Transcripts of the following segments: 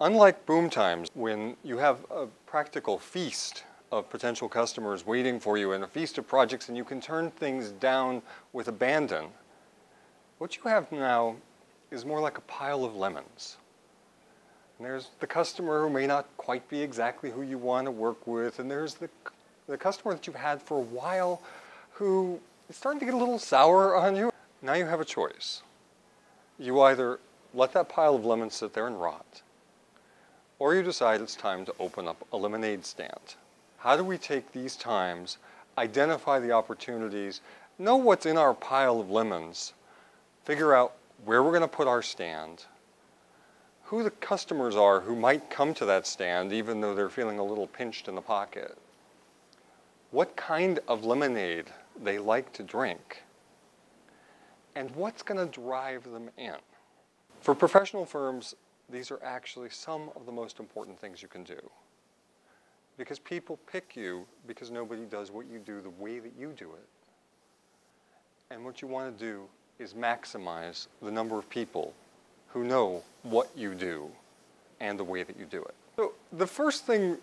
Unlike boom times, when you have a practical feast of potential customers waiting for you and a feast of projects and you can turn things down with abandon, what you have now is more like a pile of lemons. And there's the customer who may not quite be exactly who you want to work with, and there's the customer that you've had for a while who is starting to get a little sour on you. Now you have a choice. You either let that pile of lemons sit there and rot, or you decide it's time to open up a lemonade stand. How do we take these times, identify the opportunities, know what's in our pile of lemons, figure out where we're going to put our stand, who the customers are who might come to that stand even though they're feeling a little pinched in the pocket, what kind of lemonade they like to drink, and what's going to drive them in. For professional firms, these are actually some of the most important things you can do. Because people pick you because nobody does what you do the way that you do it. And what you want to do is maximize the number of people who know what you do and the way that you do it. So the first thing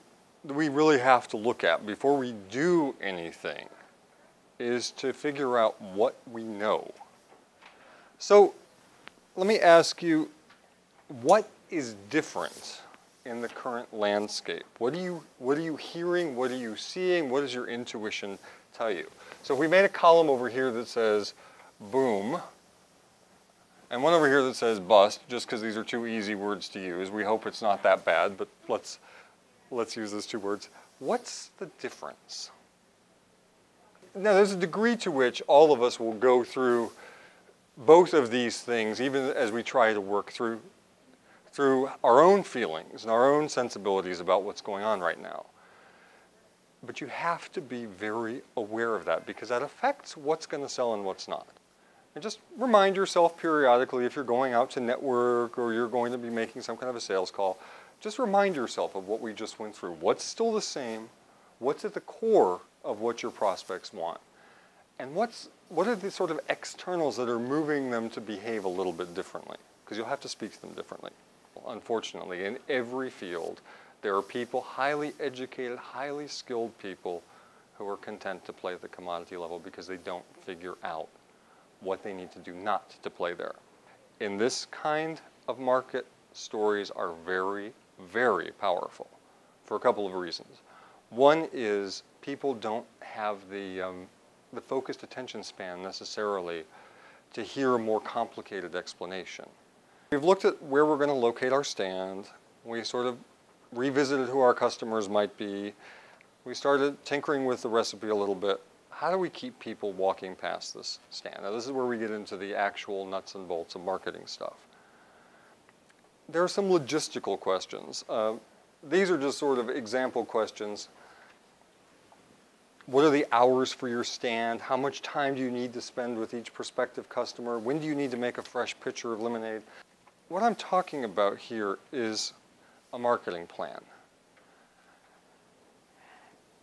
that we really have to look at before we do anything is to figure out what we know. So let me ask you, what is different in the current landscape? What are you hearing? What are you seeing? What does your intuition tell you? So if we made a column over here that says boom, and one over here that says bust, just because these are two easy words to use. We hope it's not that bad, but let's use those two words. What's the difference? Now, there's a degree to which all of us will go through both of these things, even as we try to work through our own feelings and our own sensibilities about what's going on right now. But you have to be very aware of that because that affects what's going to sell and what's not. And just remind yourself periodically if you're going out to network or you're going to be making some kind of a sales call, just remind yourself of what we just went through. What's still the same? What's at the core of what your prospects want? And what are the sort of externals that are moving them to behave a little bit differently? Because you'll have to speak to them differently. Unfortunately, in every field, there are people, highly educated, highly skilled people who are content to play at the commodity level because they don't figure out what they need to do not to play there. In this kind of market, stories are very, very powerful for a couple of reasons. One is people don't have the focused attention span necessarily to hear a more complicated explanation. We've looked at where we're going to locate our stand. We sort of revisited who our customers might be. We started tinkering with the recipe a little bit. How do we keep people walking past this stand? Now, this is where we get into the actual nuts and bolts of marketing stuff. There are some logistical questions. These are just sort of example questions. What are the hours for your stand? How much time do you need to spend with each prospective customer? When do you need to make a fresh pitcher of lemonade? What I'm talking about here is a marketing plan.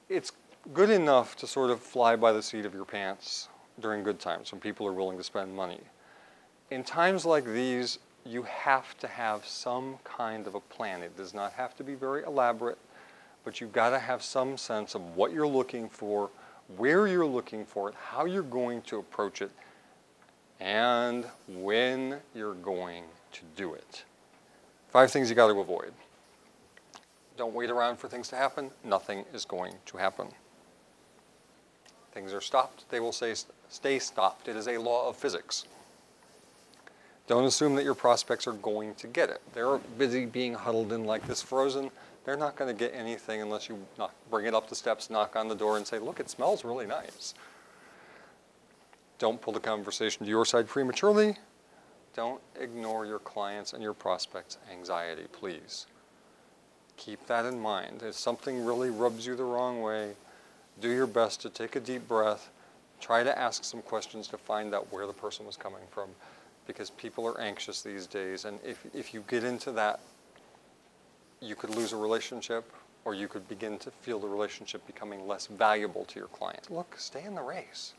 It's good enough to sort of fly by the seat of your pants during good times when people are willing to spend money. In times like these, you have to have some kind of a plan. It does not have to be very elaborate, but you've got to have some sense of what you're looking for, where you're looking for it, how you're going to approach it, and when you're going to do it. 5 things you got to avoid. Don't wait around for things to happen. Nothing is going to happen. Things are stopped, they will stay stopped. It is a law of physics. Don't assume that your prospects are going to get it. They're busy being huddled in like this frozen. They're not going to get anything unless you bring it up the steps, knock on the door, and say, look, it smells really nice. Don't pull the conversation to your side prematurely. Don't ignore your clients' and your prospects' anxiety, please. Keep that in mind. If something really rubs you the wrong way, do your best to take a deep breath. Try to ask some questions to find out where the person was coming from, because people are anxious these days, and if you get into that, you could lose a relationship, or you could begin to feel the relationship becoming less valuable to your client. Look, stay in the race.